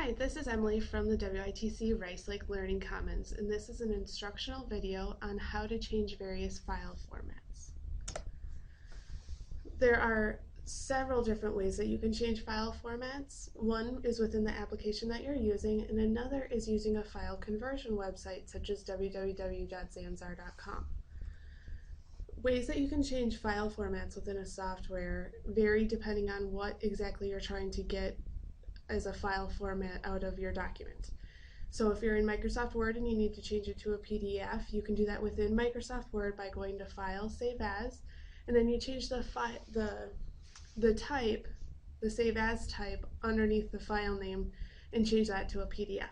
Hi, this is Emily from the WITC Rice Lake Learning Commons, and this is an instructional video on how to change various file formats. There are several different ways that you can change file formats. One is within the application that you're using, and another is using a file conversion website such as www.zamzar.com. Ways that you can change file formats within a software vary depending on what exactly you're trying to get as a file format out of your document. So if you're in Microsoft Word and you need to change it to a PDF, you can do that within Microsoft Word by going to File, Save As, and then you change the type, the Save As type underneath the file name and change that to a PDF.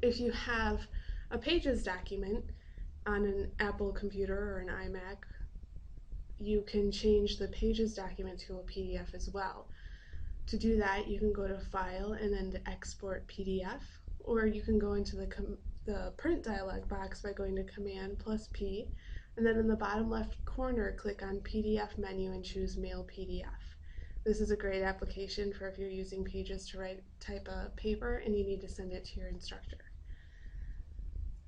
If you have a Pages document on an Apple computer or an iMac, you can change the Pages document to a PDF as well. To do that, you can go to File and then to Export PDF, or you can go into the print dialog box by going to Command+P, and then in the bottom left corner, click on PDF menu and choose Mail PDF. This is a great application for if you're using Pages to type a paper and you need to send it to your instructor.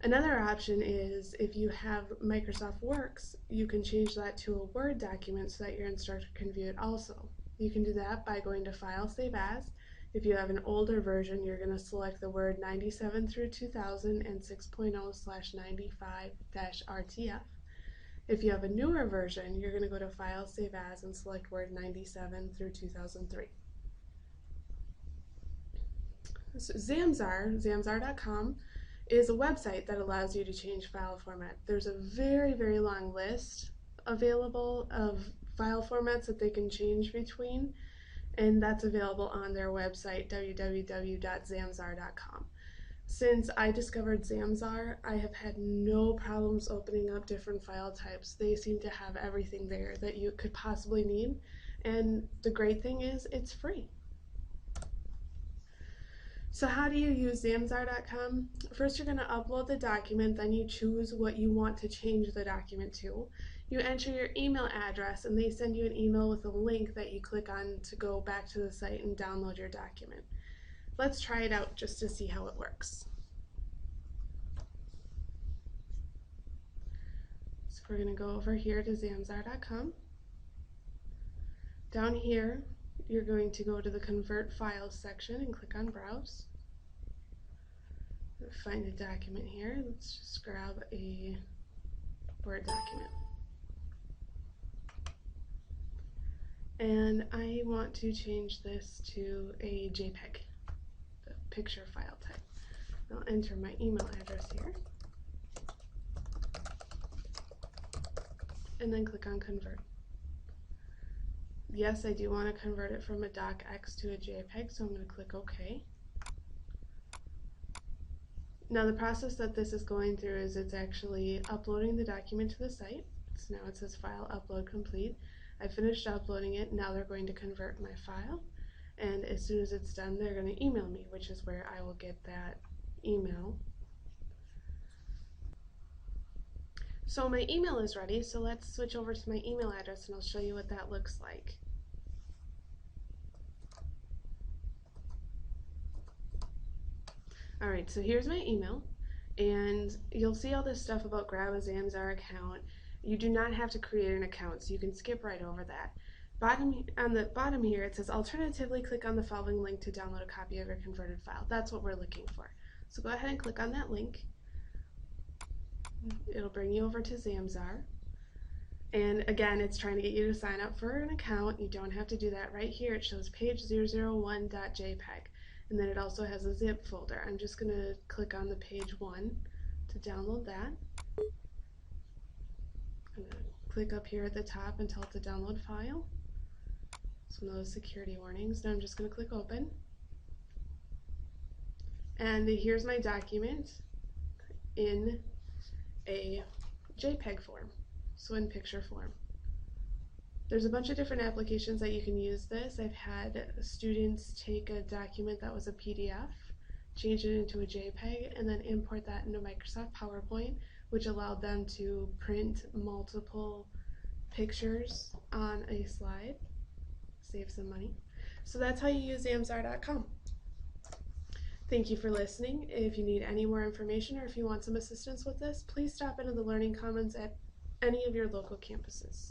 Another option is if you have Microsoft Works, you can change that to a Word document so that your instructor can view it also. You can do that by going to File, Save As. If you have an older version, you're going to select the Word 97 through 2000 and 6.0/95-RTF. If you have a newer version, you're going to go to File, Save As, and select Word 97 through 2003. So zamzar.com is a website that allows you to change file format. There's a very, very long list available of file formats that they can change between, and that's available on their website, www.zamzar.com. Since I discovered Zamzar, I have had no problems opening up different file types. They seem to have everything there that you could possibly need, and the great thing is it's free. So how do you use zamzar.com? First, you're going to upload the document, then you choose what you want to change the document to. You enter your email address and they send you an email with a link that you click on to go back to the site and download your document. Let's try it out just to see how it works. So we're going to go over here to zamzar.com. Down here, you're going to go to the Convert Files section and click on Browse. Find a document here. Let's just grab a Word document. And I want to change this to a JPEG, the picture file type. I'll enter my email address here. And then click on Convert. Yes, I do want to convert it from a docx to a JPEG, so I'm going to click OK. Now the process that this is going through is it's actually uploading the document to the site. So now it says File Upload Complete. I finished uploading it, now they're going to convert my file, and as soon as it's done, they're going to email me, which is where I will get that email. So my email is ready, so let's switch over to my email address and I'll show you what that looks like. Alright, so here's my email, and you'll see all this stuff about grab a Zamzar account. You do not have to create an account, so you can skip right over that. On the bottom here, it says, alternatively, click on the following link to download a copy of your converted file. That's what we're looking for. So go ahead and click on that link. It'll bring you over to Zamzar. And again, it's trying to get you to sign up for an account. You don't have to do that. Right here, it shows page001.jpg. And then it also has a zip folder. I'm just going to click on the page 1 to download that. I'm going to click up here at the top and tell it to download file. It's one of those security warnings. Now I'm just going to click open. And here's my document in a JPEG form, so in picture form. There's a bunch of different applications that you can use this. I've had students take a document that was a PDF, change it into a JPEG, and then import that into Microsoft PowerPoint, which allowed them to print multiple pictures on a slide, save some money. So that's how you use zamzar.com. Thank you for listening. If you need any more information or if you want some assistance with this, please stop into the Learning Commons at any of your local campuses.